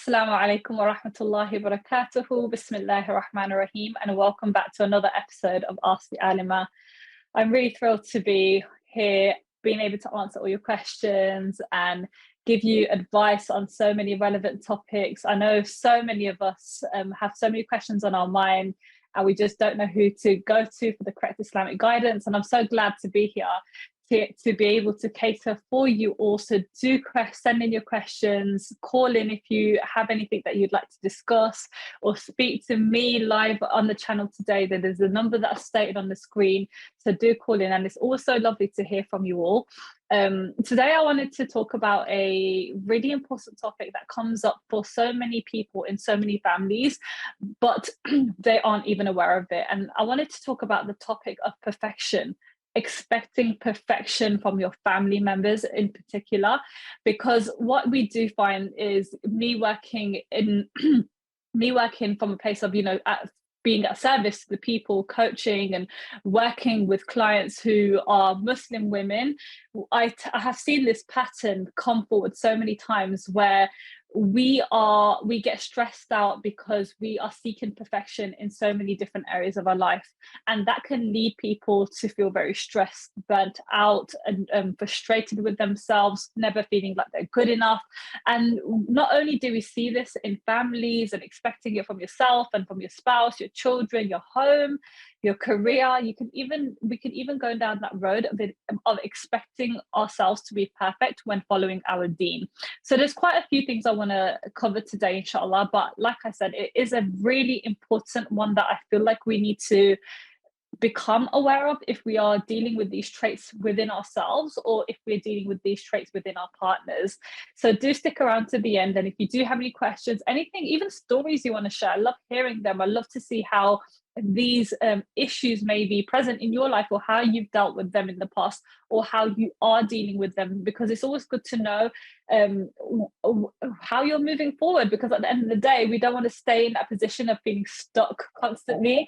Assalamu alaikum wa rahmatullahi wa barakatuhu. Bismillahir Rahmanir Rahim, and welcome back to another episode of Ask the Alima. I'm really thrilled to be here, being able to answer all your questions and give you advice on so many relevant topics. I know so many of us have so many questions on our mind, and we just don't know who to go to for the correct Islamic guidance. And I'm so glad to be here to be able to cater for you all. So do send in your questions, call in if you have anything that you'd like to discuss, or speak to me live on the channel today. There's a number that I've stated on the screen, so do call in, and it's also lovely to hear from you all. Today I wanted to talk about a really important topic that comes up for so many people in so many families, but they aren't even aware of it. And I wanted to talk about the topic of perfection, expecting perfection from your family members in particular, because what we do find is me working from a place of, being at service to the people, coaching and working with clients who are Muslim women. I have seen this pattern come forward so many times where we get stressed out because we are seeking perfection in so many different areas of our life, and that can lead people to feel very stressed, burnt out, and frustrated with themselves, never feeling like they're good enough. And not only do we see this in families and expecting it from yourself and from your spouse, your children, your home, your career, we can even go down that road of expecting ourselves to be perfect when following our deen. So there's quite a few things I want to cover today, inshallah, but like I said, it is a really important one that I feel like we need to become aware of if we are dealing with these traits within ourselves, or if we're dealing with these traits within our partners. So do stick around to the end, and if you do have any questions, anything, even stories you want to share, I love hearing them. I love to see how these issues may be present in your life, or how you've dealt with them in the past, or how you are dealing with them, because it's always good to know how you're moving forward, because at the end of the day, we don't want to stay in that position of being stuck constantly.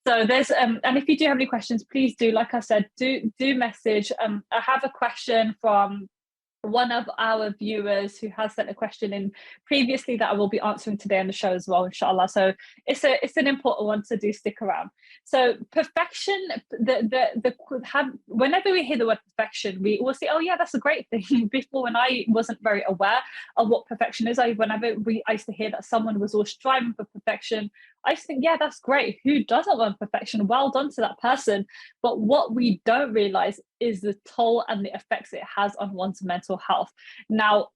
So there's and if you do have any questions, please do, like I said, do message. I have a question from one of our viewers who has sent a question in previously that I will be answering today on the show as well, inshallah. So it's an important one, so do stick around. So perfection, whenever we hear the word perfection, we always say, oh yeah, that's a great thing. Before, when I wasn't very aware of what perfection is, I used to hear that someone was all striving for perfection, I just think, yeah, that's great. Who doesn't want perfection? Well done to that person. But what we don't realize is the toll and the effects it has on one's mental health. Now,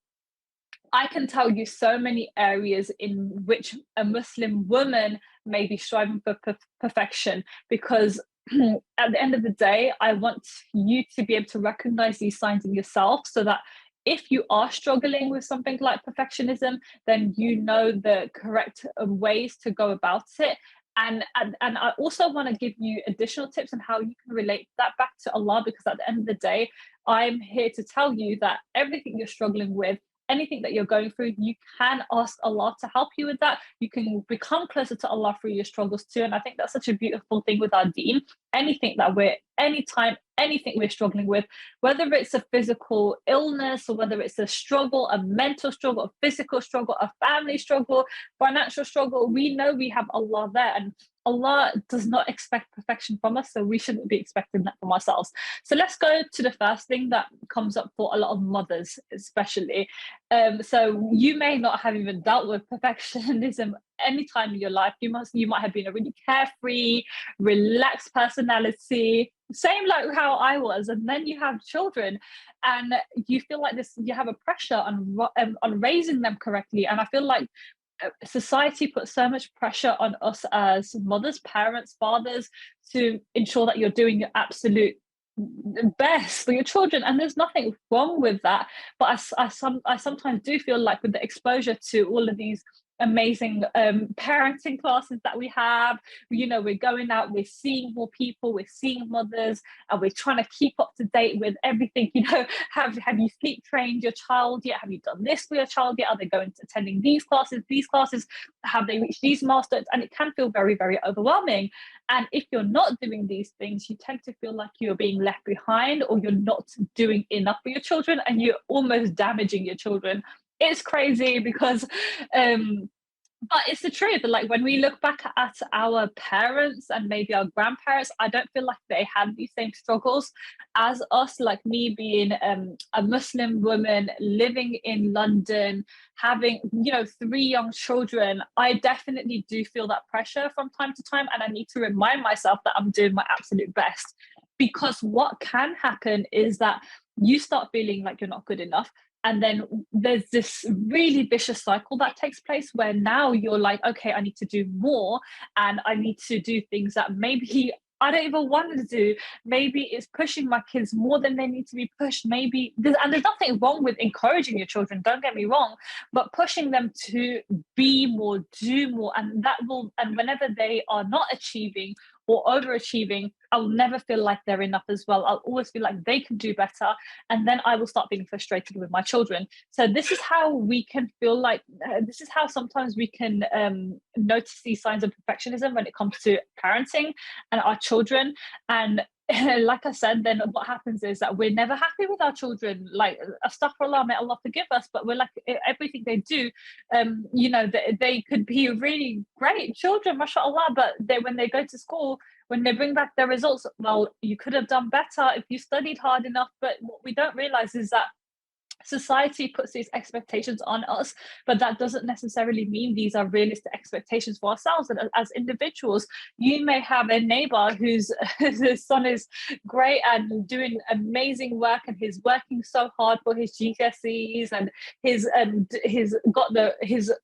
I can tell you so many areas in which a Muslim woman may be striving for perfection, because at the end of the day, I want you to be able to recognize these signs in yourself, so that if you are struggling with something like perfectionism, then you know the correct ways to go about it. And I also want to give you additional tips on how you can relate that back to Allah, because at the end of the day, I'm here to tell you that everything you're struggling with, anything that you're going through, you can ask Allah to help you with that. You can become closer to Allah through your struggles too. And I think that's such a beautiful thing with our deen. Anything we're struggling with, whether it's a physical illness, or whether it's a struggle, a mental struggle, a physical struggle, a family struggle, financial struggle, we know we have Allah there, and Allah does not expect perfection from us, so we shouldn't be expecting that from ourselves. So let's go to the first thing that comes up for a lot of mothers, especially. So you may not have even dealt with perfectionism any time in your life. You might have been a really carefree, relaxed personality, same like how I was, and then you have children, and you feel like you have a pressure on raising them correctly. And I feel like society puts so much pressure on us as mothers, parents, fathers, to ensure that you're doing your absolute best for your children, and there's nothing wrong with that. But I sometimes do feel like, with the exposure to all of these amazing parenting classes that we have, we're going out, we're seeing more people, we're seeing mothers, and we're trying to keep up to date with everything. Have you sleep trained your child yet? Have you done this for your child yet? Are they attending these classes? Have they reached these milestones? And it can feel very, very overwhelming. And if you're not doing these things, you tend to feel like you're being left behind, or you're not doing enough for your children, and you're almost damaging your children it's crazy because but it's the truth. Like when we look back at our parents and maybe our grandparents, I don't feel like they had these same struggles as us. Like me being a Muslim woman living in London, having, you know, three young children, I definitely do feel that pressure from time to time. And I need to remind myself that I'm doing my absolute best. Because what can happen is that you start feeling like you're not good enough, and then there's this really vicious cycle that takes place where now you're like, okay, I need to do more, and I need to do things that maybe I don't even want to do. Maybe it's pushing my kids more than they need to be pushed. Maybe and there's nothing wrong with encouraging your children, don't get me wrong, but pushing them to be more, do more, and that will, and whenever they are not achieving or overachieving, I'll never feel like they're enough as well. I'll always feel like they can do better. And then I will start feeling frustrated with my children. So this is how we can feel like, this is how sometimes we can notice these signs of perfectionism when it comes to parenting and our children. And like I said, then what happens is that we're never happy with our children. Like, astaghfirullah, may Allah forgive us, but we're like, everything they do, you know, they could be really great children, mashallah, but when they go to school, when they bring back their results, well, you could have done better if you studied hard enough. But what we don't realize is that society puts these expectations on us, but that doesn't necessarily mean these are realistic expectations for ourselves. And as individuals, you may have a neighbor whose son is great and doing amazing work, and he's working so hard for his GCSEs, and he's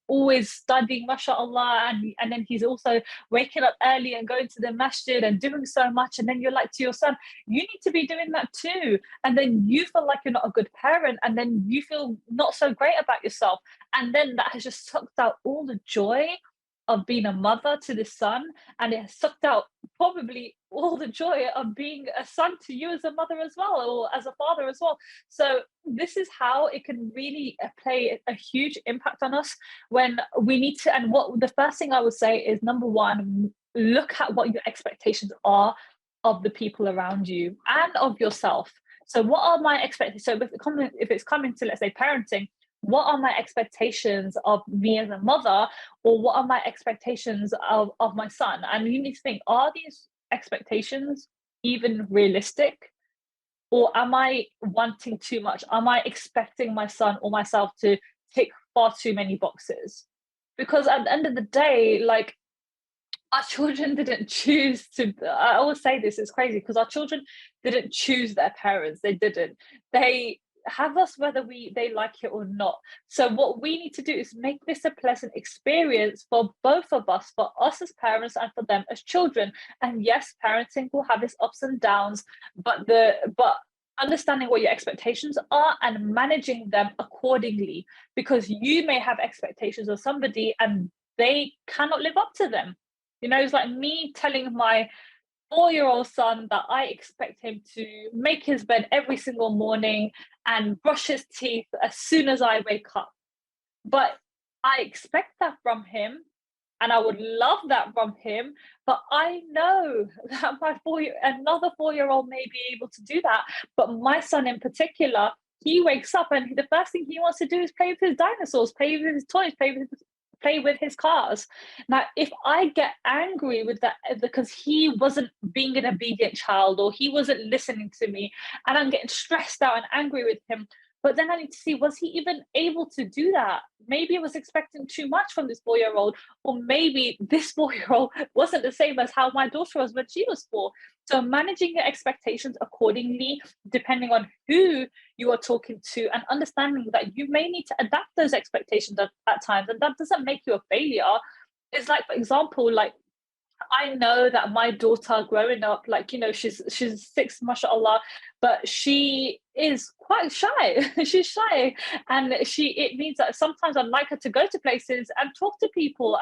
always studying, mashallah, and then he's also waking up early and going to the masjid and doing so much. And then you're like to your son, you need to be doing that too. And then you feel like you're not a good parent, and then you feel not so great about yourself. And then that has just sucked out all the joy of being a mother to this son, and it has sucked out probably all the joy of being a son to you as a mother as well, or as a father as well. So this is how it can really play a huge impact on us when we need to. And what the first thing I would say is, number one, look at what your expectations are of the people around you and of yourself. So what are my expectations? So if it's coming to, let's say, parenting, what are my expectations of me as a mother, or what are my expectations of my son? And you need to think, are these expectations even realistic? Or am I wanting too much? Am I expecting my son or myself to tick far too many boxes? Because at the end of the day, like, our children didn't choose to. I always say this, it's crazy, because our children didn't choose their parents. They didn't. They have us whether they like it or not. So what we need to do is make this a pleasant experience for both of us, for us as parents and for them as children. And yes, parenting will have its ups and downs, but understanding what your expectations are and managing them accordingly, because you may have expectations of somebody and they cannot live up to them. You know, it's like me telling my 4-year-old son that I expect him to make his bed every single morning and brush his teeth as soon as I wake up. But I expect that from him, and I would love that from him. But I know that another 4-year-old may be able to do that. But my son in particular, he wakes up and the first thing he wants to do is play with his dinosaurs, play with his toys, play with his cars. Now, if I get angry with that because he wasn't being an obedient child, or he wasn't listening to me, and I'm getting stressed out and angry with him, but then I need to see, was he even able to do that? Maybe I was expecting too much from this 4-year-old, or maybe this 4-year-old wasn't the same as how my daughter was when she was 4. So managing your expectations accordingly, depending on who you are talking to, and understanding that you may need to adapt those expectations at times, and that doesn't make you a failure. It's like, for example, like, I know that my daughter growing up, like, you know, she's 6, mashallah, but she is quite shy. She's shy, and it means that sometimes I'd like her to go to places and talk to people,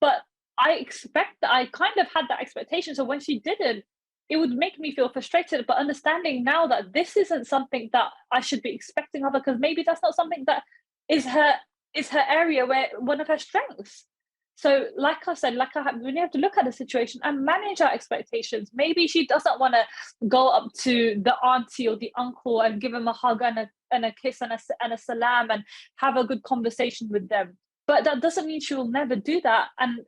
but I expect that I kind of had that expectation. So when she didn't, it would make me feel frustrated. But understanding now that this isn't something that I should be expecting of her, because maybe that's not something that is her area, where one of her strengths. So like I said, we really have to look at the situation and manage our expectations. Maybe she doesn't want to go up to the auntie or the uncle and give him a hug and and a kiss and a salam and have a good conversation with them. But that doesn't mean she will never do that. And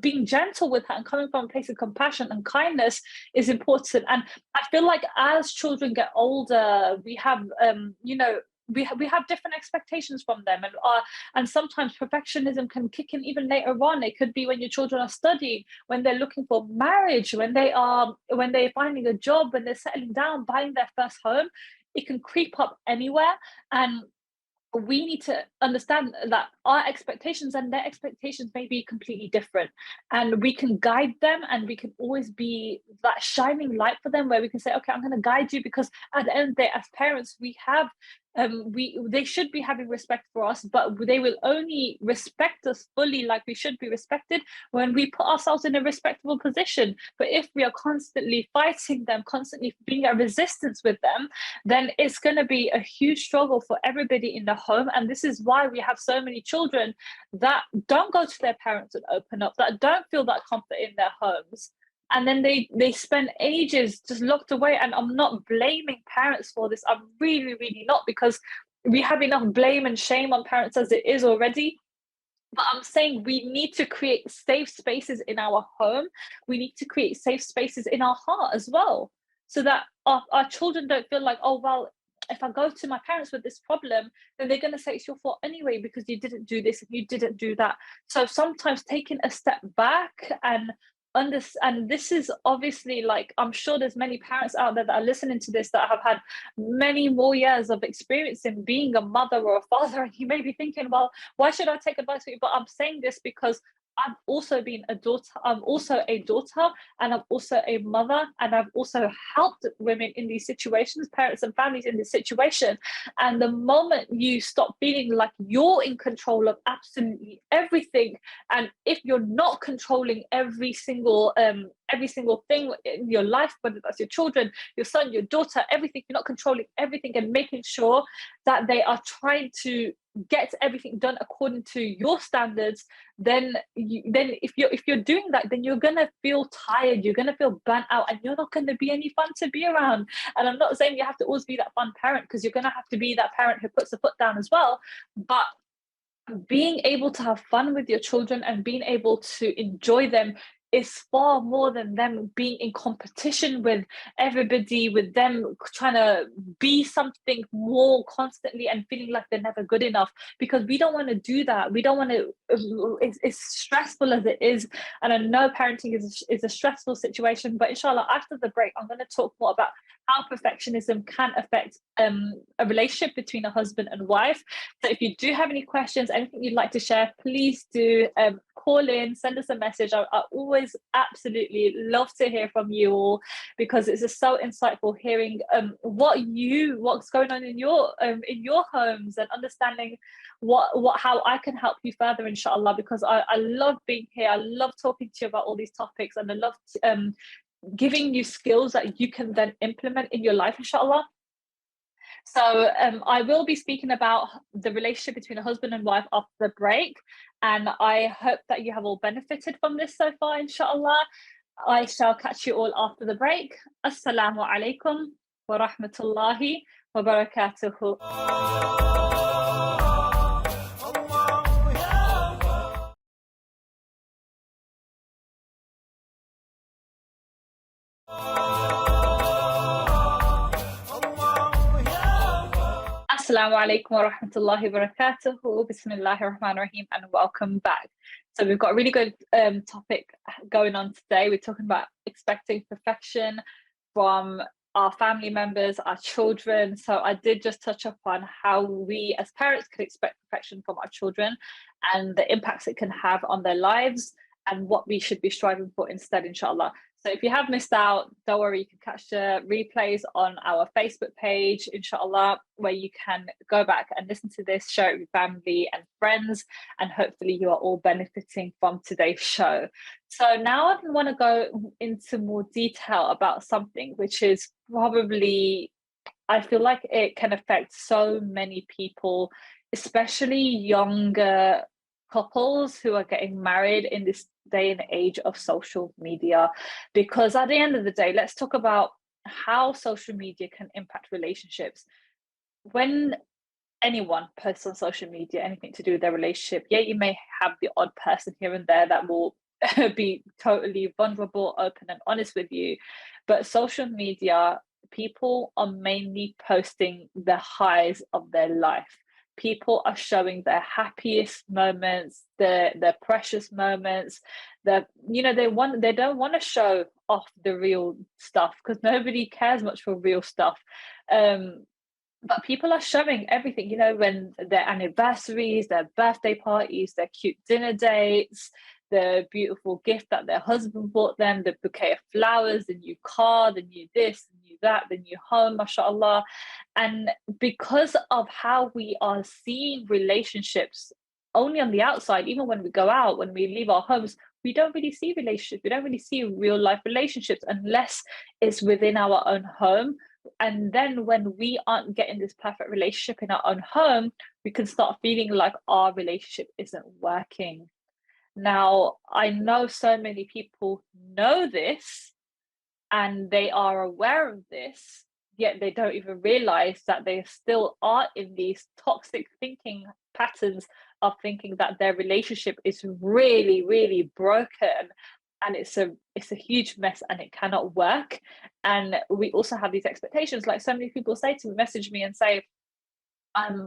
being gentle with her and coming from a place of compassion and kindness is important. And I feel like as children get older, we have, we have different expectations from them, and sometimes perfectionism can kick in even later on. It could be when your children are studying, when they're looking for marriage, when they're finding a job, when they're settling down, buying their first home. It can creep up anywhere, and we need to understand that our expectations and their expectations may be completely different, and we can guide them, and we can always be that shining light for them, where we can say, okay, I'm going to guide you, because at the end of the day, as parents, we have they should be having respect for us, but they will only respect us fully like we should be respected when we put ourselves in a respectable position. But if we are constantly fighting them, constantly being at resistance with them, then it's going to be a huge struggle for everybody in the home. And this is why we have so many children that don't go to their parents and open up, that don't feel that comfort in their homes, and then they spend ages just locked away. And I'm not blaming parents for this, I'm really not, because we have enough blame and shame on parents as it is already. But I'm saying we need to create safe spaces in our home. We need to create safe spaces in our heart as well, so that our children don't feel like, oh, well, if I go to my parents with this problem, then they're going to say it's your fault anyway, because you didn't do this and you didn't do that. So sometimes taking a step back and this is obviously, like, I'm sure there's many parents out there that are listening to this that have had many more years of experience in being a mother or a father, and you may be thinking, well, why should I take advice from you? But I'm saying this because I've also been a daughter. I'm also a daughter, and I'm also a mother, and I've also helped women in these situations, parents and families in this situation. And the moment you stop feeling like you're in control of absolutely everything, and if you're not controlling every single thing in your life, whether that's your children, your son, your daughter, everything, you're not controlling everything and making sure that they are trying to get everything done according to your standards, then if you're doing that, then you're gonna feel tired, you're gonna feel burnt out, and you're not gonna be any fun to be around. And I'm not saying you have to always be that fun parent, because you're gonna have to be that parent who puts the foot down as well. But being able to have fun with your children and being able to enjoy them is far more than them being in competition with everybody, with them trying to be something more constantly and feeling like they're never good enough, because we don't want to do that. We don't want to, it's stressful as it is. And I know parenting is a stressful situation, but inshallah, after the break, I'm going to talk more about how perfectionism can affect a relationship between a husband and wife. So if you do have any questions, anything you'd like to share, please do call in, send us a message. I always absolutely love to hear from you all, because it's just so insightful hearing what's going on in your homes, and understanding how I can help you further, inshallah, because I love being here. I love talking to you about all these topics, and I love giving you skills that you can then implement in your life, inshallah. So I will be speaking about the relationship between a husband and wife after the break, and I hope that you have all benefited from this so far, inshallah. I shall catch you all after the break. Assalamu alaikum wa rahmatullahi wa barakatuhu. Assalamu alaikum wa rahmatullahi wa barakatuhu. Bismillahir Rahmanir Rahim, and welcome back. So we've got a really good topic going on today. We're talking about expecting perfection from our family members, our children. So I did just touch upon how we as parents can expect perfection from our children, and the impacts it can have on their lives, and what we should be striving for instead, inshallah. So if you have missed out, don't worry, you can catch the replays on our Facebook page, inshallah, where you can go back and listen to this, share it with family and friends, and hopefully you are all benefiting from today's show. So now I want to go into more detail about something which is probably, I feel like it can affect so many people, especially younger couples who are getting married in this day and age of social media. Because at the end of the day, let's talk about how social media can impact relationships. When anyone posts on social media anything to do with their relationship, yeah, you may have the odd person here and there that will be totally vulnerable, open, and honest with you. But social media, people are mainly posting the highs of their life. People are showing their happiest moments, their precious moments. They don't want to show off the real stuff because nobody cares much for real stuff. But people are showing everything, when their anniversaries, their birthday parties, their cute dinner dates, the beautiful gift that their husband bought them, the bouquet of flowers, the new car, the new this, the new that, the new home, mashallah. And because of how we are seeing relationships only on the outside, even when we go out, when we leave our homes, we don't really see relationships. We don't really see real life relationships unless it's within our own home. And then when we aren't getting this perfect relationship in our own home, we can start feeling like our relationship isn't working. Now, I know so many people know this and they are aware of this, yet they don't even realize that they still are in these toxic thinking patterns of thinking that their relationship is really, really broken and it's a huge mess and it cannot work. And we also have these expectations, like so many people say to me, message me and say,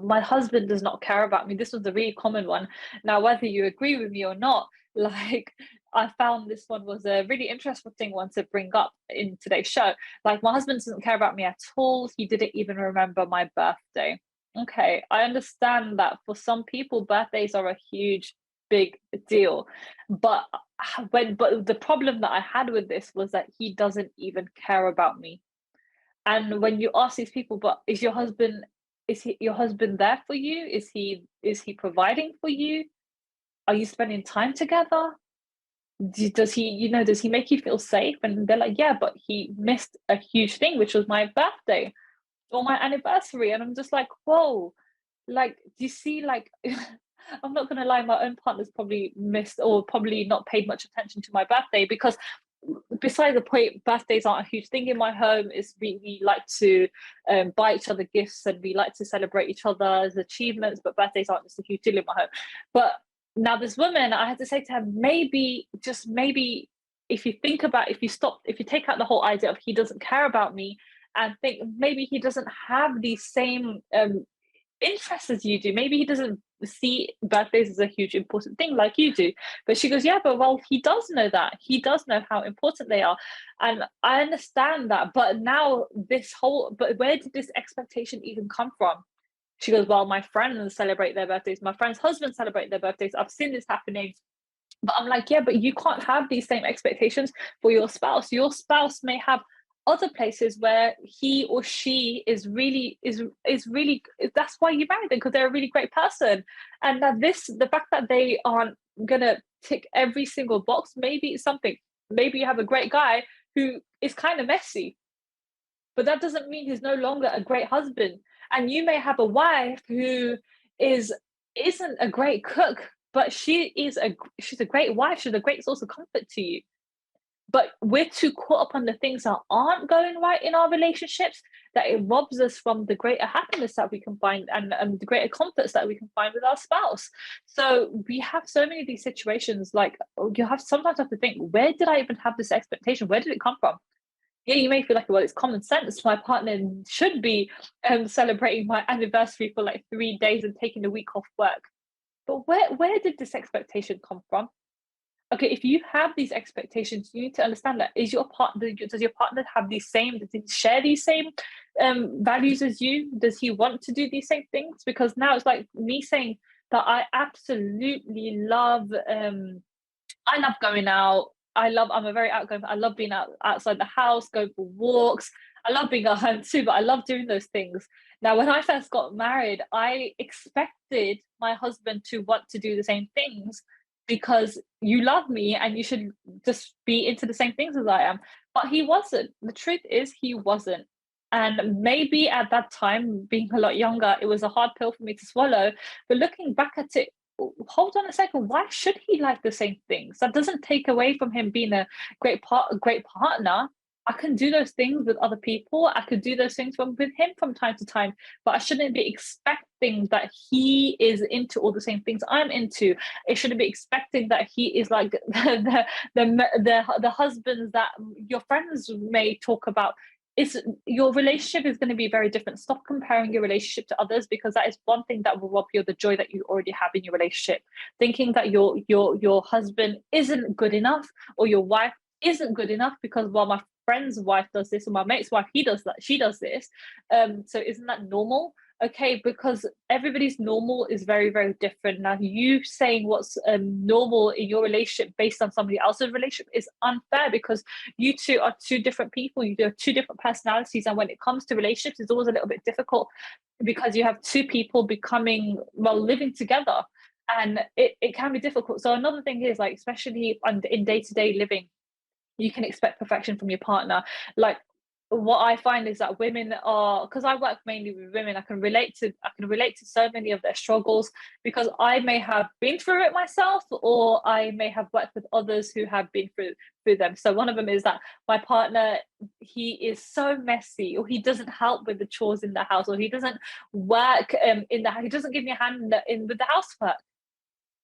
my husband does not care about me. This was a really common one. Now, whether you agree with me or not, like I found this one was a really interesting one to bring up in today's show. Like, my husband doesn't care about me at all. He didn't even remember my birthday. Okay, I understand that for some people, birthdays are a huge, big deal. But the problem that I had with this was that he doesn't even care about me. And when you ask these people, but is he your husband there for you? Is he providing for you? Are you spending time together? Does he make you feel safe? And they're like, yeah, but he missed a huge thing, which was my birthday or my anniversary. And I'm just like, whoa, like, do you see, like, I'm not gonna lie, my own partner's probably missed or probably not paid much attention to my birthday because besides the point, birthdays aren't a huge thing in my home. Is we like to buy each other gifts and we like to celebrate each other's achievements, but birthdays aren't just a huge deal in my home. But now this woman, I had to say to her, maybe, just maybe, if you think about, if you take out the whole idea of he doesn't care about me and think maybe he doesn't have the same interests as you do. Maybe he doesn't see birthdays as a huge important thing like you do. But she goes, yeah, but well, he does know that. He does know how important they are. And I understand that. But now but where did this expectation even come from? She goes, well, my friends celebrate their birthdays. My friends' husbands celebrate their birthdays. I've seen this happening. But I'm like, yeah, but you can't have these same expectations for your spouse. Your spouse may have other places where he or she is really that's why you married them, because they're a really great person. And that the fact that they aren't gonna tick every single box, maybe it's something. Maybe you have a great guy who is kind of messy, but that doesn't mean he's no longer a great husband. And you may have a wife who isn't a great cook, but she's a great wife. She's a great source of comfort to you. But we're too caught up on the things that aren't going right in our relationships that it robs us from the greater happiness that we can find and the greater comforts that we can find with our spouse. So we have so many of these situations, like sometimes have to think, where did I even have this expectation? Where did it come from? Yeah, you may feel like, well, it's common sense. My partner should be celebrating my anniversary for like 3 days and taking a week off work. But where did this expectation come from? Okay, if you have these expectations, you need to understand that does your partner have these same, does he share these same values as you? Does he want to do these same things? Because now it's like me saying that I absolutely love I love going out. I'm a very outgoing, I love being outside the house, going for walks. I love being at home too, but I love doing those things. Now, when I first got married, I expected my husband to want to do the same things because you love me and you should just be into the same things as I am. But he wasn't. The truth is, he wasn't. And maybe at that time, being a lot younger, it was a hard pill for me to swallow. But looking back at it, hold on a second, why should he like the same things? That doesn't take away from him being a great partner. I can do those things with other people. I could do those things with him from time to time, but I shouldn't be expecting that he is into all the same things I'm into. It shouldn't be expecting that he is like the husbands that your friends may talk about. It's your relationship is going to be very different. Stop comparing your relationship to others, because that is one thing that will rob you of the joy that you already have in your relationship. Thinking that your husband isn't good enough, or your wife isn't good enough because, well, my friend's wife does this, or my mate's wife, he does that, she does this, so isn't that normal? Okay, because everybody's normal is very, very different. Now, you saying what's normal in your relationship based on somebody else's relationship is unfair, because you two are two different people, you have two different personalities, and when it comes to relationships, it's always a little bit difficult, because you have two people becoming, well, living together, and it can be difficult. So another thing is, like, especially in day-to-day living, you can expect perfection from your partner. Like, what I find is that women are, because I work mainly with women, I can relate to so many of their struggles, because I may have been through it myself, or I may have worked with others who have been through them. So one of them is that my partner, he is so messy, or he doesn't help with the chores in the house, or he doesn't work in the house, he doesn't give me a hand in with the housework.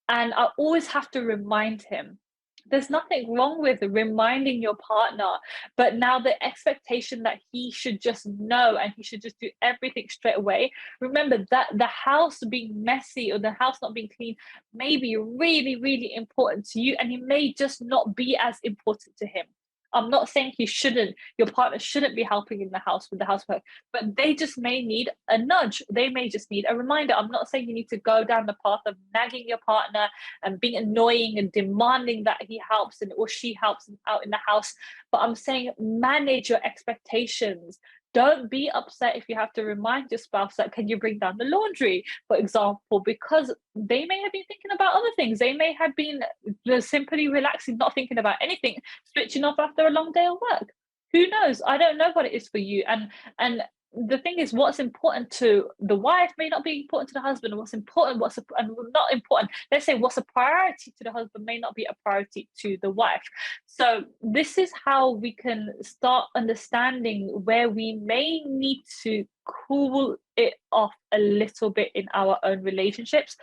And I always have to remind him. There's nothing wrong with reminding your partner, but now the expectation that he should just know and he should just do everything straight away. Remember that the house being messy or the house not being clean may be really, really important to you, and it may just not be as important to him. I'm not saying your partner shouldn't be helping in the house with the housework, but they just may need a nudge. They may just need a reminder. I'm not saying you need to go down the path of nagging your partner and being annoying and demanding that he helps and or she helps out in the house. But I'm saying manage your expectations. Don't be upset if you have to remind your spouse that, can you bring down the laundry, for example, because they may have been thinking about other things. They may have been just simply relaxing, not thinking about anything, switching off after a long day of work. Who knows? I don't know what it is for you. And the thing is, what's important to the wife may not be important to the husband, and and not important. Let's say what's a priority to the husband may not be a priority to the wife. So this is how we can start understanding where we may need to cool it off a little bit in our own relationships,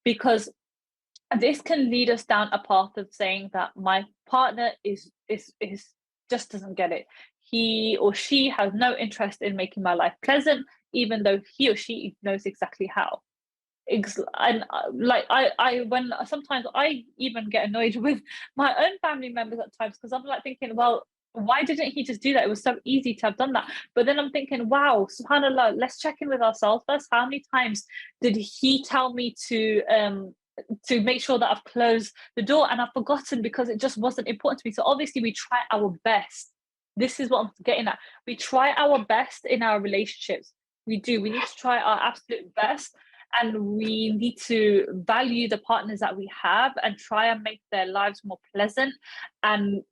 because this can lead us down a path of saying that my partner is just doesn't get it. He or she has no interest in making my life pleasant, even though he or she knows exactly how. And like I when sometimes I even get annoyed with my own family members at times, because I'm like thinking, well, why didn't he just do that? It was so easy to have done that. But then I'm thinking, wow, subhanallah, let's check in with ourselves first. How many times did he tell me to make sure that I've closed the door and I've forgotten because it just wasn't important to me? So obviously we try our best. This is what I'm getting at. We try our best in our relationships. We do. We need to try our absolute best, and we need to value the partners that we have and try and make their lives more pleasant, and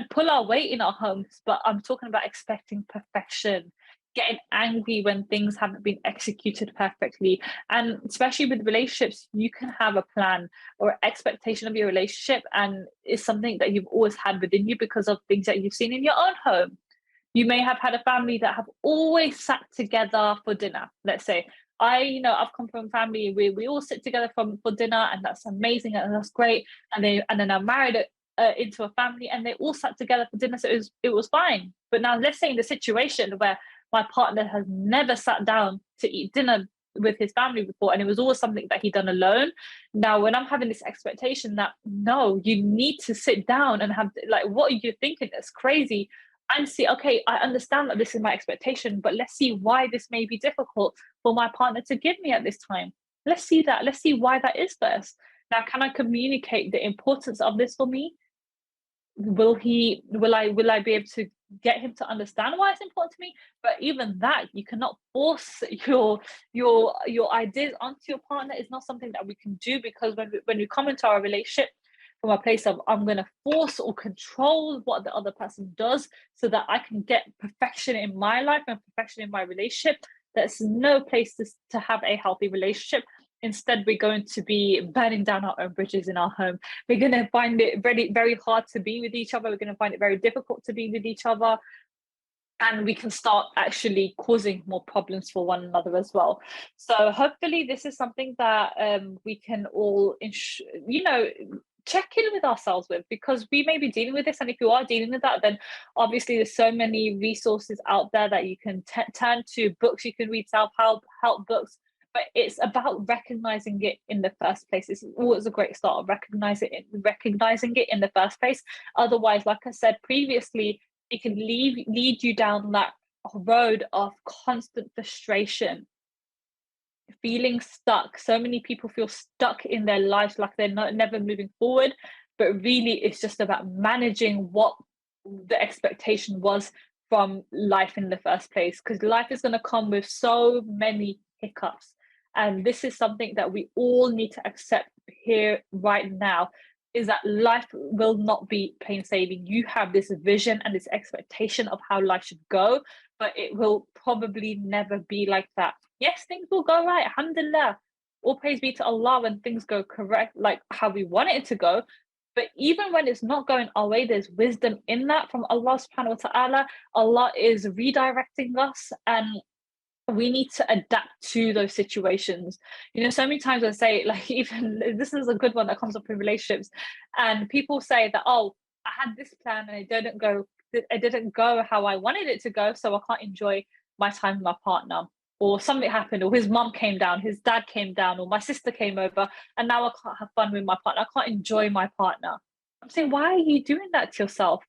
pull our weight in our homes. But I'm talking about expecting perfection, getting angry when things haven't been executed perfectly. And especially with relationships, you can have a plan or expectation of your relationship, and it's something that you've always had within you because of things that you've seen in your own home. You may have had a family that have always sat together for dinner. Let's say I've come from a family where we all sit together for dinner, and that's amazing and that's great. And then I'm married into a family, and they all sat together for dinner, so it was fine. But now let's say in the situation where my partner has never sat down to eat dinner with his family before, and it was always something that he'd done alone. Now, when I'm having this expectation that no, you need to sit down and have, like, what are you thinking? That's crazy. And see, okay, I understand that this is my expectation, but let's see why this may be difficult for my partner to give me at this time. Let's see that. Let's see why that is first. Now, can I communicate the importance of this for me? Will I be able to get him to understand why it's important to me? But even that, you cannot force your ideas onto your partner. It's not something that we can do, because when we come into our relationship from a place of, I'm going to force or control what the other person does so that I can get perfection in my life and perfection in my relationship, there's no place to have a healthy relationship. Instead, we're going to be burning down our own bridges in our home. We're going to find it very, very hard to be with each other. We're going to find it very difficult to be with each other. And we can start actually causing more problems for one another as well. So hopefully this is something that we can all, check in with ourselves with, because we may be dealing with this. And if you are dealing with that, then obviously there's so many resources out there that you can turn to, books you can read, self-help books. But it's about recognizing it in the first place. It's always a great start of recognizing it in the first place. Otherwise, like I said previously, it can lead you down that road of constant frustration, feeling stuck. So many people feel stuck in their lives, like they're never moving forward. But really, it's just about managing what the expectation was from life in the first place. Because life is going to come with so many hiccups. And this is something that we all need to accept here right now, is that life will not be plain sailing. You have this vision and this expectation of how life should go, but it will probably never be like that. Yes, things will go right, alhamdulillah. All praise be to Allah when things go correct, like how we want it to go. But even when it's not going our way, there's wisdom in that from Allah subhanahu wa ta'ala. Allah is redirecting us, and we need to adapt to those situations. So many times I say, like, even this is a good one that comes up in relationships, and people say that, oh, I had this plan and it didn't go how I wanted it to go, so I can't enjoy my time with my partner. Or something happened, or his mom came down, his dad came down, or my sister came over, and now I can't have fun with my partner, I can't enjoy my partner. I'm saying, why are you doing that to yourself?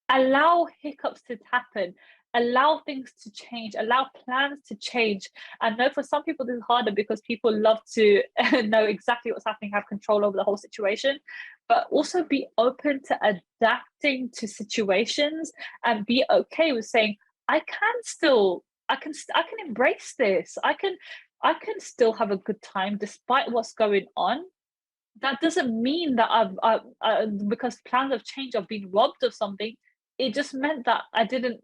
Allow hiccups to happen, allow things to change, allow plans to change. I know for some people this is harder because people love to know exactly what's happening, have control over the whole situation, but also be open to adapting to situations and be okay with saying, I can embrace this. I can still have a good time despite what's going on. That doesn't mean that because plans have changed, I've been robbed of something. It just meant that I didn't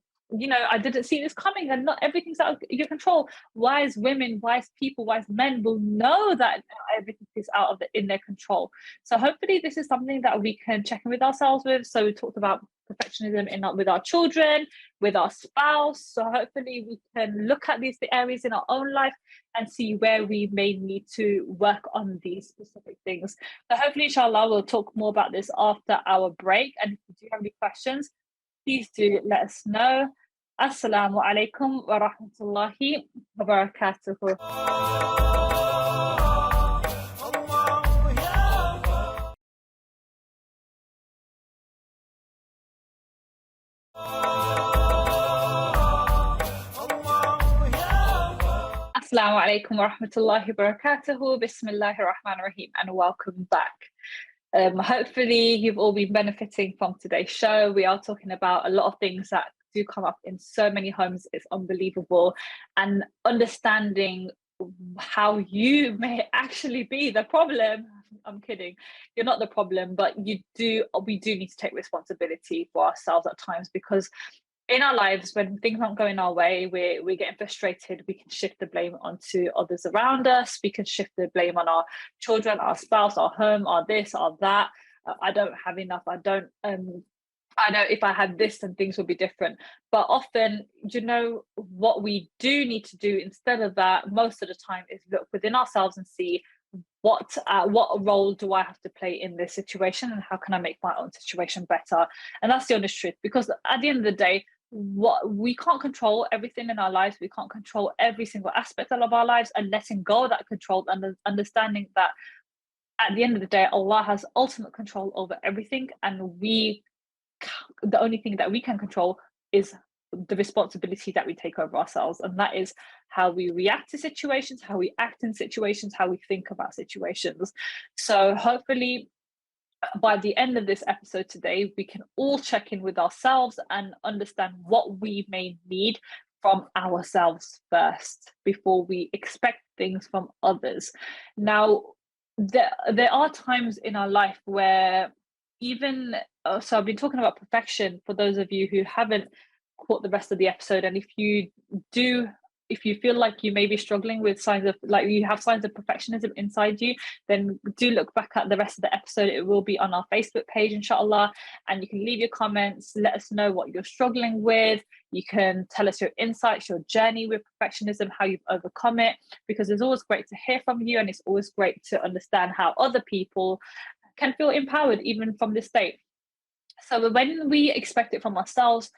see this coming, and not everything's out of your control. Wise women, wise people, wise men will know that everything is in their control. So hopefully this is something that we can check in with ourselves with. So we talked about perfectionism with our children, with our spouse. So hopefully we can look at these areas in our own life and see where we may need to work on these specific things. So hopefully, inshallah, we'll talk more about this after our break. And if you do have any questions, please do let us know. Assalamu alaikum wa rahmatullahi wa barakatuhu. Assalamu alaikum wa rahmatullahi wa barakatuhu. Bismillahir Rahmanir Rahim, and welcome back. Hopefully you've all been benefiting from today's show. We are talking about a lot of things that do come up in so many homes. It's unbelievable. And understanding how you may actually be the problem. I'm kidding. You're not the problem, but we do need to take responsibility for ourselves at times, because in our lives, when things aren't going our way, we're getting frustrated. We can shift the blame onto others around us. We can shift the blame on our children, our spouse, our home, our this, our that. I don't have enough. I know if I had this, then things would be different. But often, what we do need to do instead of that, most of the time, is look within ourselves and see what role do I have to play in this situation, and how can I make my own situation better? And that's the honest truth, because at the end of the day, we can't control everything in our lives. We can't control every single aspect of our lives, and letting go of that control and understanding that at the end of the day, Allah has ultimate control over everything, and the only thing that we can control is the responsibility that we take over ourselves, and that is how we react to situations, how we act in situations, how we think about situations. So hopefully by the end of this episode today, we can all check in with ourselves and understand what we may need from ourselves first before we expect things from others. Now, there are times in our life where so I've been talking about perfection for those of you who haven't caught the rest of the episode, and if you do if you feel like you may be struggling with signs of, like, you have signs of perfectionism inside you, then do look back at the rest of the episode. It will be on our Facebook page, inshallah, and you can leave your comments, let us know what you're struggling with. You can tell us your insights, your journey with perfectionism, how you've overcome it, because it's always great to hear from you, and it's always great to understand how other people can feel empowered even from this state. So when we expect it from ourselves,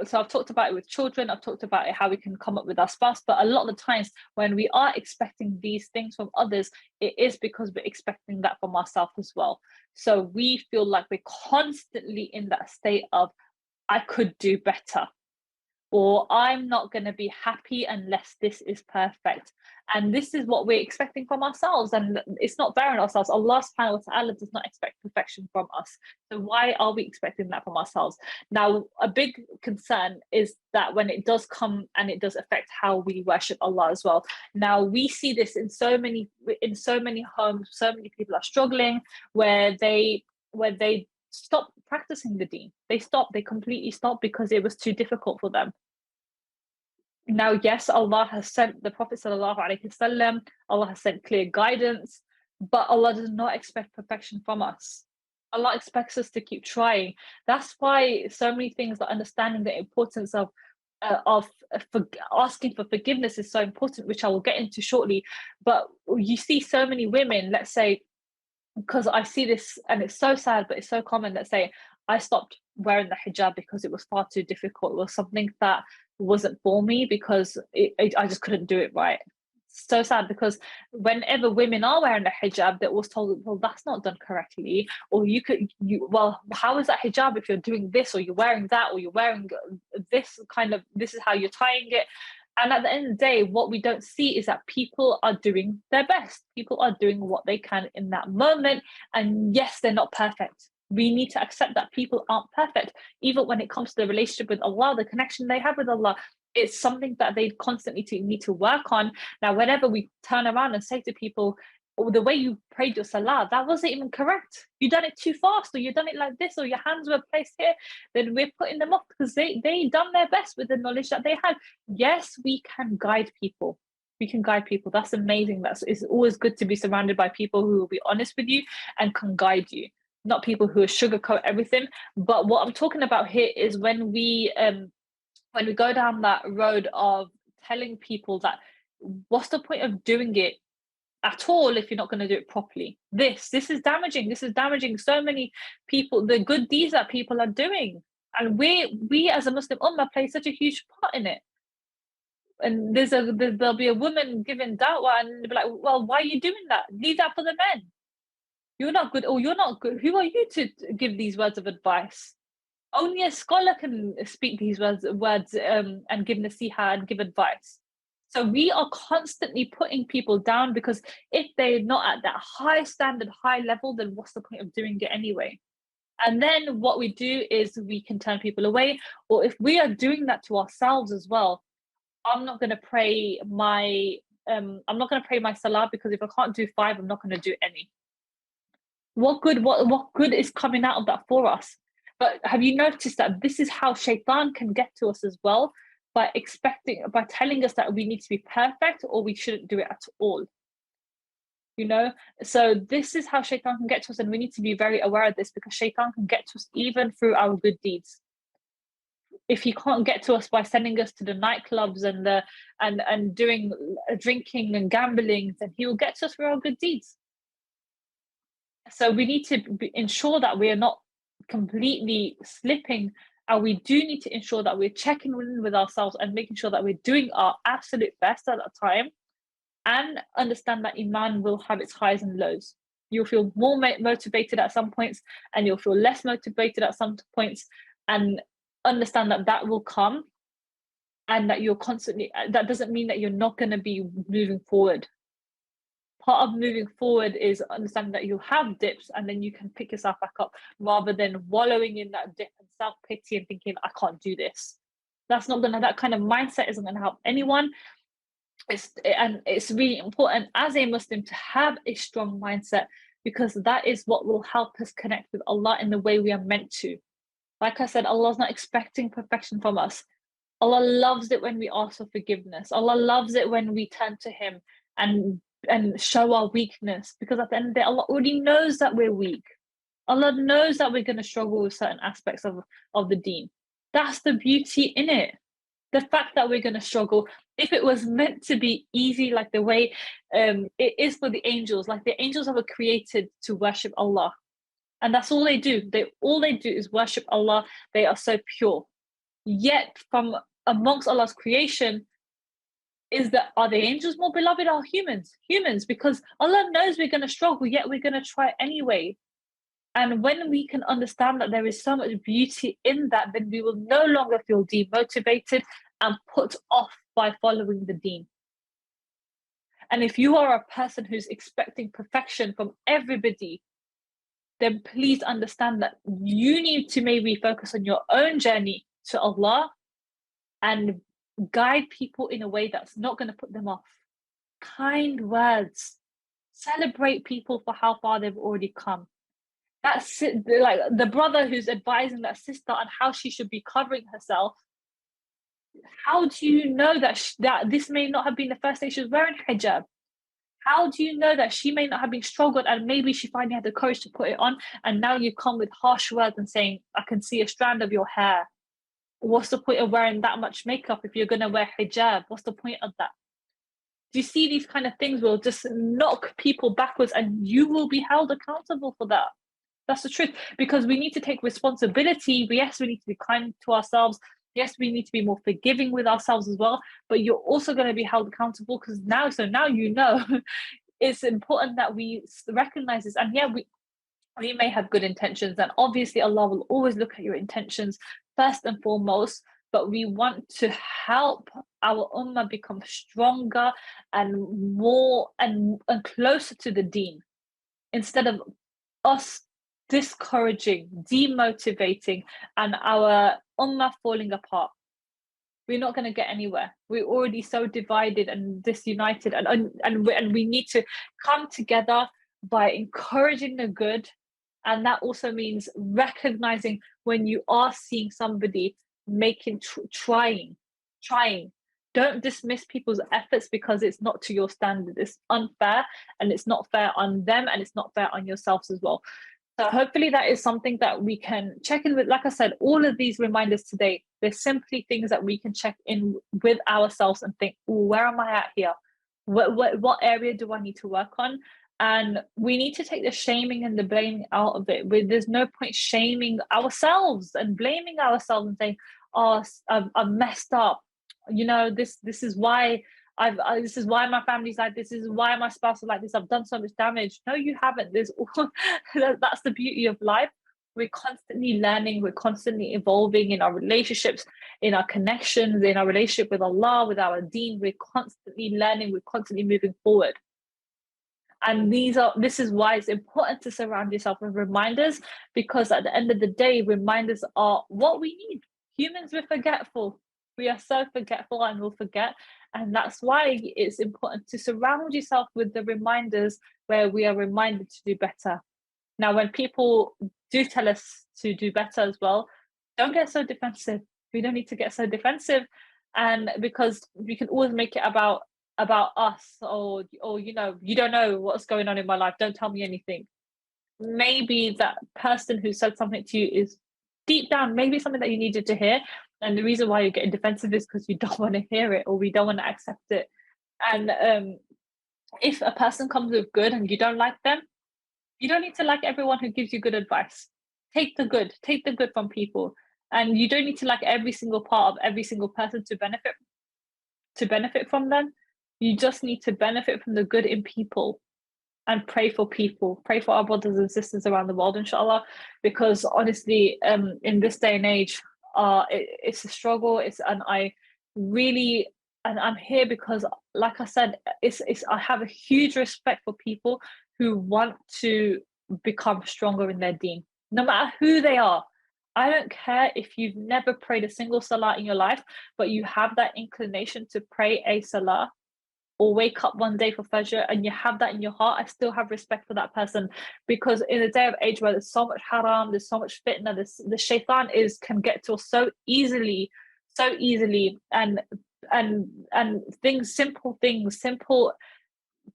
so I've talked about it with children, I've talked about it how we can come up with our spouse, but a lot of the times when we are expecting these things from others, it is because we're expecting that from ourselves as well. So we feel like we're constantly in that state of, I could do better, or I'm not going to be happy unless this is perfect. And this is what we're expecting from ourselves, and it's not fair on ourselves. Allah subhanahu wa ta'ala does not expect perfection from us. So why are we expecting that from ourselves? Now, a big concern is that when it does come and it does affect how we worship Allah as well. Now, we see this in so many homes, so many people are struggling where they stop practicing the deen. They completely stop because it was too difficult for them. Now, yes, Allah has sent the Prophet sallallahu alaihi wasallam, Allah has sent clear guidance, but Allah does not expect perfection from us. Allah expects us to keep trying. That's why so many things, like understanding the importance of asking for forgiveness is so important, which I will get into shortly. But you see so many women, let's say, because I see this and it's so sad, but it's so common, that say, I stopped wearing the hijab because it was far too difficult, or something that wasn't for me because I just couldn't do it right. So sad, because whenever women are wearing a hijab, they're always told, well, that's not done correctly, or well, how is that hijab if you're doing this, or you're wearing that, or you're wearing this this is how you're tying it. And at the end of the day, what we don't see is that people are doing their best. People are doing what they can in that moment. And yes, they're not perfect. We need to accept that people aren't perfect. Even when it comes to the relationship with Allah, the connection they have with Allah, it's something that they constantly need to work on. Now, whenever we turn around and say to people, or the way you prayed your salah, that wasn't even correct. You done it too fast, or you done it like this, or your hands were placed here, then we're putting them off because they done their best with the knowledge that they had. Yes, we can guide people. We can guide people. That's amazing. It's always good to be surrounded by people who will be honest with you and can guide you, not people who sugarcoat everything. But what I'm talking about here is when we go down that road of telling people that, what's the point of doing it at all if you're not going to do it properly? This is damaging. This is damaging so many people, the good deeds that people are doing, and we as a Muslim ummah play such a huge part in it. And there'll be a woman giving da'wah, and they'll be like, well, why are you doing that? Leave that for the men. You're not good, or you're not good. Who are you to give these words of advice? Only a scholar can speak these words and give nasiha and give advice. So we are constantly putting people down, because if they're not at that high standard, high level, then what's the point of doing it anyway? And then what we do is we can turn people away. Or if we are doing that to ourselves as well, I'm not going to pray my salah, because if I can't do 5, I'm not going to do any. What good is coming out of that for us? But have you noticed that this is how Shaytan can get to us as well, by telling us that we need to be perfect, or we shouldn't do it at all? So this is how Shaytan can get to us, and we need to be very aware of this, because Shaytan can get to us even through our good deeds. If he can't get to us by sending us to the nightclubs and doing drinking and gambling, then he will get to us through our good deeds. So we need to ensure that we are not completely slipping, and we do need to ensure that we're checking in with ourselves and making sure that we're doing our absolute best at that time, and understand that Iman will have its highs and lows. You'll feel more motivated at some points, and you'll feel less motivated at some points, and understand that will come, and that you're constantly, that doesn't mean that you're not going to be moving forward. Part of moving forward is understanding that you have dips, and then you can pick yourself back up, rather than wallowing in that dip and self-pity and thinking, I can't do this. That kind of mindset isn't going to help anyone. It's really important as a Muslim to have a strong mindset, because that is what will help us connect with Allah in the way we are meant to. Like I said, Allah's not expecting perfection from us. Allah loves it when we ask for forgiveness. Allah loves it when we turn to Him and show our weakness, because at the end of the day, Allah already knows that we're weak. Allah knows that we're going to struggle with certain aspects of the deen. That's the beauty in it. The fact that we're going to struggle. If it was meant to be easy, like the way it is for the angels, like the angels were created to worship Allah. And that's all they do. All they do is worship Allah. They are so pure. Yet from amongst Allah's creation, are the angels more beloved or humans, because Allah knows we're going to struggle, yet we're going to try anyway. And when we can understand that there is so much beauty in that, then we will no longer feel demotivated and put off by following the deen. And if you are a person who's expecting perfection from everybody, then please understand that you need to maybe focus on your own journey to Allah and guide people in a way that's not going to put them off. Kind words. Celebrate people for how far they've already come. That's it, like the brother who's advising that sister on how she should be covering herself. How do you know that that this may not have been the first day she was wearing hijab? How do you know that she may not have been struggled and maybe she finally had the courage to put it on, and now you come with harsh words and saying, I can see a strand of your hair. What's the point of wearing that much makeup if you're going to wear hijab? What's the point of that? Do you see these kind of things will just knock people backwards, and you will be held accountable for that? That's the truth, because we need to take responsibility. Yes, we need to be kind to ourselves. Yes, we need to be more forgiving with ourselves as well. But you're also going to be held accountable, because now you know it's important that we recognize this. And yeah, we may have good intentions, and obviously Allah will always look at your intentions first and foremost. But we want to help our ummah become stronger and more and closer to the deen, instead of us discouraging, demotivating, and our ummah falling apart. We're not going to get anywhere. We're already so divided and disunited, and we need to come together by encouraging the good. And that also means recognizing when you are seeing somebody trying. Don't dismiss people's efforts because it's not to your standard. It's unfair, and it's not fair on them, and it's not fair on yourselves as well. So hopefully that is something that we can check in with. Like I said, all of these reminders today, they're simply things that we can check in with ourselves and think, where am I at here? What area do I need to work on? And we need to take the shaming and the blaming out of it. There's no point shaming ourselves and blaming ourselves and saying, oh, I've messed up. You know, this is why this is why my family's like this. This is why my spouse is like this. I've done so much damage. No, you haven't. That's the beauty of life. We're constantly learning. We're constantly evolving in our relationships, in our connections, in our relationship with Allah, with our deen. We're constantly learning. We're constantly moving forward. And this is why it's important to surround yourself with reminders, because at the end of the day, reminders are what we need. Humans, we're forgetful. We are so forgetful and we'll forget. And that's why it's important to surround yourself with the reminders where we are reminded to do better. Now, when people do tell us to do better as well, don't get so defensive. We don't need to get so defensive. And because we can always make it about us, or you know, you don't know what's going on in my life, don't tell me anything. Maybe that person who said something to you is deep down maybe something that you needed to hear, and the reason why you're getting defensive is because you don't want to hear it, or we don't want to accept it. And if a person comes with good and you don't like them, you don't need to like everyone who gives you good advice. Take the good from people, and you don't need to like every single part of every single person to benefit from them. You just need to benefit from the good in people and pray for people. Pray for our brothers and sisters around the world, inshallah, because honestly, in this day and age, it's a struggle. I'm here because, like I said, I have a huge respect for people who want to become stronger in their deen, no matter who they are. I don't care if you've never prayed a single salah in your life, but you have that inclination to pray a salah or wake up one day for Fajr and you have that in your heart. I still have respect for that person, because in a day of age where there's so much haram, there's so much fitna, the shaitan can get to us so easily. so easily, and simple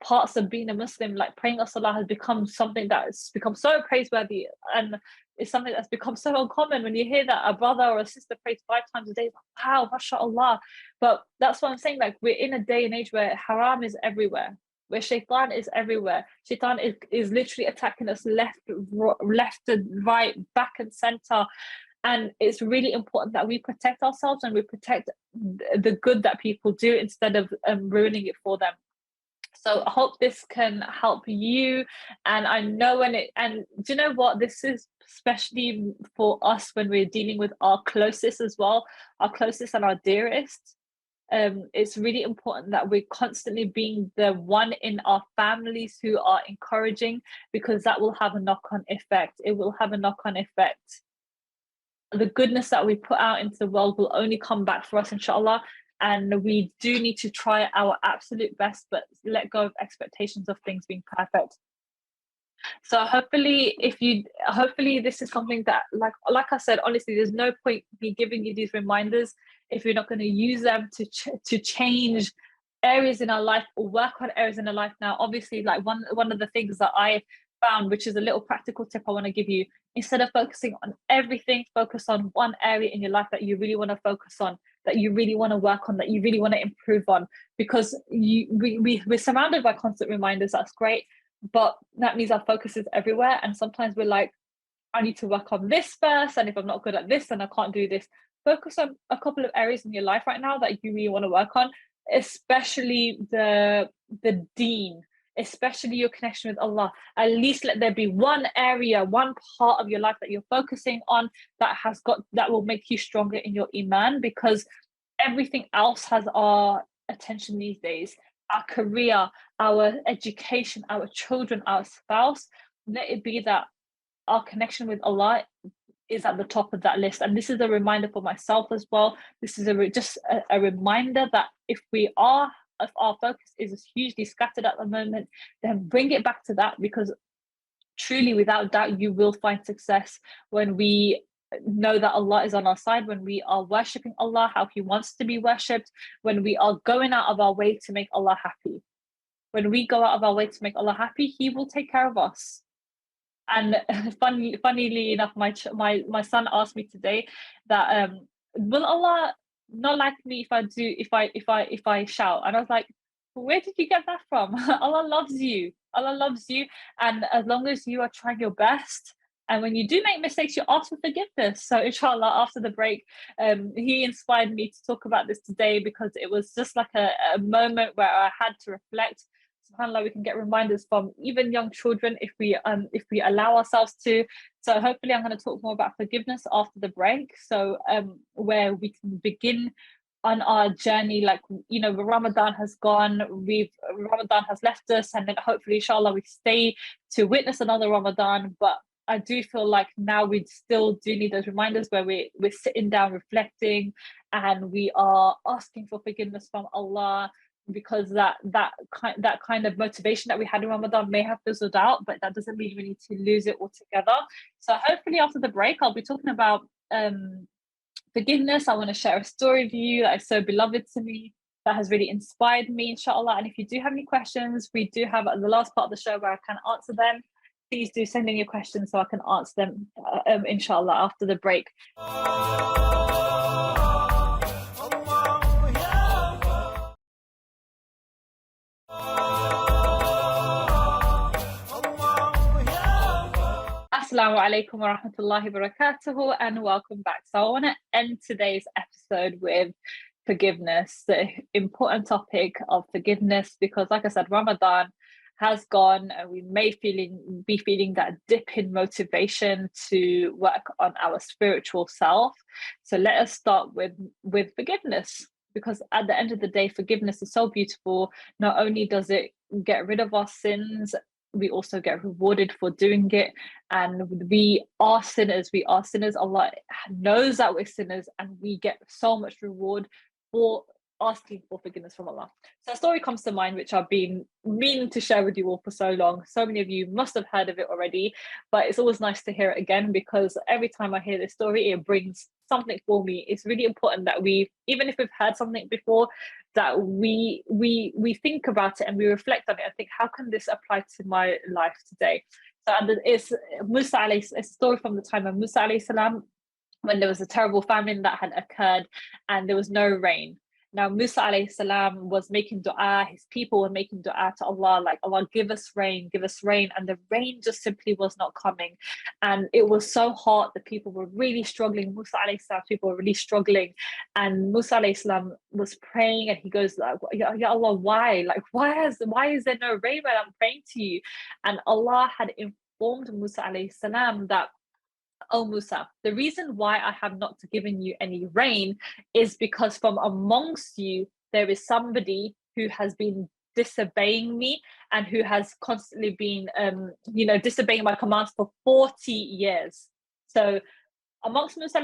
parts of being a Muslim, like praying a salah, has become something that's become so praiseworthy, and it's something that's become so uncommon. When you hear that a brother or a sister prays 5 times a day, it's like, wow, mashallah. But that's what I'm saying. Like, we're in a day and age where haram is everywhere, where shaitan is everywhere. Shaitan is literally attacking us left and right, back and center. And it's really important that we protect ourselves and we protect the good that people do, instead of ruining it for them. So I hope this can help you. And I know and do you know what? This is especially for us when we're dealing with our closest as well, our closest and our dearest. It's really important that we're constantly being the one in our families who are encouraging, because that will have a knock-on effect. It will have a knock-on effect. The goodness that we put out into the world will only come back for us, inshallah. And we do need to try our absolute best, but let go of expectations of things being perfect. So hopefully this is something that, like I said, honestly, there's no point me giving you these reminders if you're not going to use them to change areas in our life or work on areas in our life. Now, obviously, like one of the things that I found, which is a little practical tip I want to give you, instead of focusing on everything, focus on one area in your life that you really want to focus on, that you really want to work on, that you really want to improve on. Because we're surrounded by constant reminders. That's great, but that means our focus is everywhere. And sometimes we're like, I need to work on this first, and if I'm not good at this, then I can't do this. Focus on a couple of areas in your life right now that you really want to work on, especially the deen, especially your connection with Allah. At least let there be one area, one part of your life that you're focusing on that will make you stronger in your iman, because everything else has our attention these days. Our career, our education, our children, our spouse. Let it be that our connection with Allah is at the top of that list. And this is a reminder for myself as well. This is just a reminder that if our focus is hugely scattered at the moment, then bring it back to that, because truly, without doubt, you will find success when we know that Allah is on our side, when we are worshipping Allah how He wants to be worshipped, when we are going out of our way to make Allah happy. When we go out of our way to make Allah happy, He will take care of us. And funnily enough, my son asked me today that will Allah not like me if I shout? And I was like, where did you get that from? Allah loves you. Allah loves you, and as long as you are trying your best, and when you do make mistakes, you ask for forgiveness. So inshallah, after the break, he inspired me to talk about this today, because it was just like a moment where I had to reflect. SubhanAllah, we can get reminders from even young children if we allow ourselves to. So hopefully I'm going to talk more about forgiveness after the break, so where we can begin on our journey. Like, Ramadan has gone, Ramadan has left us, and then hopefully inshallah we stay to witness another Ramadan. But I do feel like now we still do need those reminders where we're sitting down reflecting, and we are asking for forgiveness from Allah, because that kind of motivation that we had in Ramadan may have fizzled out, but that doesn't mean we need to lose it altogether. So hopefully after the break, I'll be talking about forgiveness. I want to share a story with you that is so beloved to me, that has really inspired me, inshallah. And if you do have any questions, we do have the last part of the show where I can answer them. Please do send in your questions so I can answer them, inshallah, after the break. Assalamu alaikum wa rahmatullahi wa barakatuhu, and welcome back. So I want to end today's episode with forgiveness, the important topic of forgiveness, because like I said, Ramadan has gone and we may be feeling that dip in motivation to work on our spiritual self. So let us start with forgiveness, because at the end of the day, forgiveness is so beautiful. Not only does it get rid of our sins, we also get rewarded for doing it. And we are sinners. Allah knows that we're sinners, and we get so much reward for asking for forgiveness from Allah. So a story comes to mind which I've been meaning to share with you all for so long. So many of you must have heard of it already, but it's always nice to hear it again, because every time I hear this story, it brings something for me, it's really important that we, even if we've heard something before, that we think about it and we reflect on it and think, how can this apply to my life today? So, and it's Musa alayhi, a story from the time of Musa alayhi salam, when there was a terrible famine that had occurred and there was no rain. Now, Musa alayhi salam was making dua, his people were making dua to Allah, like, Allah, give us rain, give us rain. And the rain just simply was not coming. And it was so hot, the people were really struggling. Musa alayhi salam's people were really struggling. And Musa alayhi salam was praying and he goes, like, Ya Allah, why? Like, why is there no rain when I'm praying to you? And Allah had informed Musa alayhi salam that, oh Musa, the reason why I have not given you any rain is because from amongst you there is somebody who has been disobeying me and who has constantly been disobeying my commands for 40 years. So amongst Musa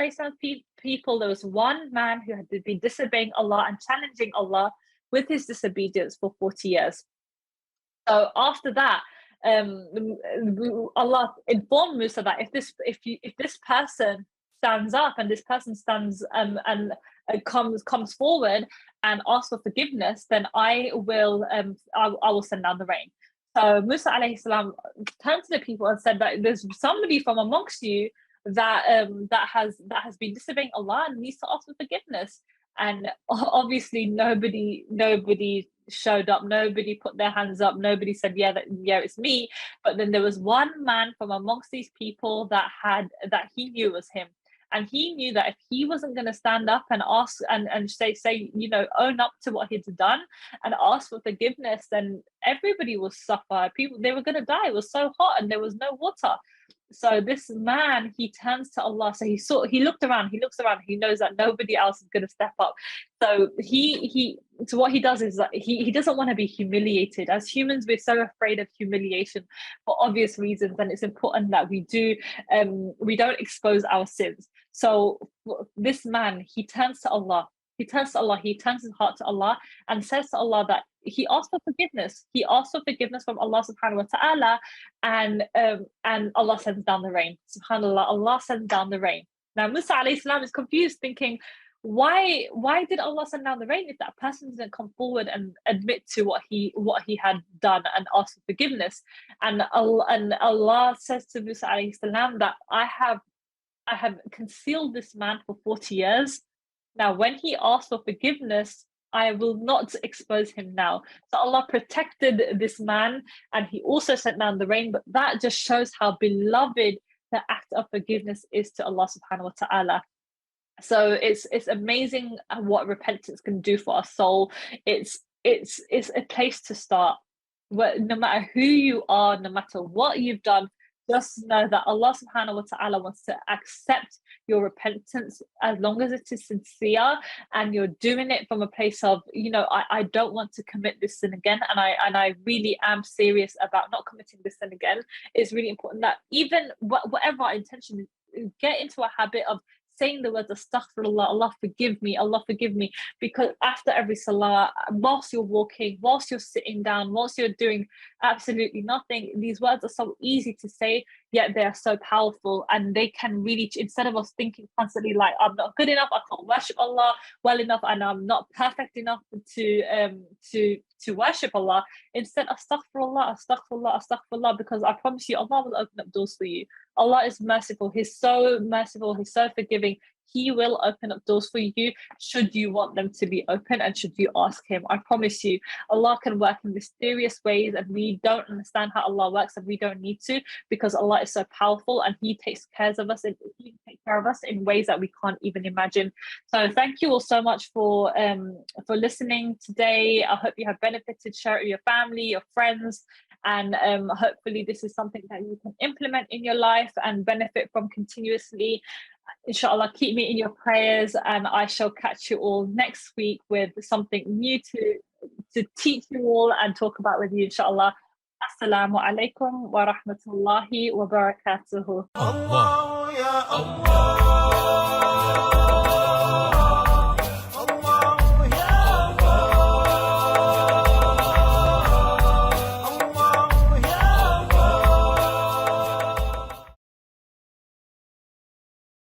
people, there was one man who had been disobeying Allah and challenging Allah with his disobedience for 40 years. So after that, Allah informed Musa that if this person stands up and this person stands and comes forward and asks for forgiveness, then I will send down the rain. So Musa alayhi salam turned to the people and said that there's somebody from amongst you that has been disobeying Allah and needs to ask for forgiveness. And obviously nobody showed up, nobody put their hands up, nobody said yeah it's me. But then there was one man from amongst these people that he knew was him, and he knew that if he wasn't going to stand up and ask and say own up to what he'd done and ask for forgiveness, then everybody will suffer. People, they were going to die. It was so hot and there was no water. So this man, he turns to Allah. So he looks around, he knows that nobody else is going to step up. So so what he does is that he doesn't want to be humiliated. As humans, we're so afraid of humiliation for obvious reasons, and it's important that we don't expose our sins. So this man, he turns to Allah. He turns his heart to Allah and says to Allah that he asked for forgiveness. He asked for forgiveness from Allah subhanahu wa ta'ala, and Allah sends down the rain. SubhanAllah, Allah sends down the rain. Now Musa alayhi salam is confused, thinking, why did Allah send down the rain if that person didn't come forward and admit to what he had done and ask for forgiveness? And Allah says to Musa alayhi salam that I have concealed this man for 40 years. Now, when he asks for forgiveness, I will not expose him now. So Allah protected this man and he also sent down the rain. But that just shows how beloved the act of forgiveness is to Allah subhanahu wa ta'ala. So it's amazing what repentance can do for our soul. It's a place to start. No matter who you are, no matter what you've done, just know that Allah subhanahu wa ta'ala wants to accept your repentance as long as it is sincere and you're doing it from a place of, I don't want to commit this sin again, and I really am serious about not committing this sin again. It's really important that even whatever our intention is, get into a habit of saying the words astaghfirullah, Allah forgive me, because after every salah, whilst you're walking, whilst you're sitting down, whilst you're doing absolutely nothing, these words are so easy to say, yet they are so powerful, and they can really, instead of us thinking constantly like, I'm not good enough, I can't worship Allah well enough, and I'm not perfect enough to worship Allah, instead astaghfirullah, because I promise you Allah will open up doors for you. Allah is merciful, He's so forgiving. He will open up doors for you should you want them to be open and should you ask Him. I promise you, Allah can work in mysterious ways, and we don't understand how Allah works, and we don't need to, because Allah is so powerful and He takes care of us, and He takes care of us in ways that we can't even imagine. So thank you all so much for listening today. I hope you have benefited. Share it with your family, your friends, and hopefully this is something that you can implement in your life and benefit from continuously. Inshallah, keep me in your prayers, and I shall catch you all next week with something new to teach you all and talk about with you, inshallah. Assalamu alaikum wa rahmatullahi wa barakatuhu. Allah, ya Allah.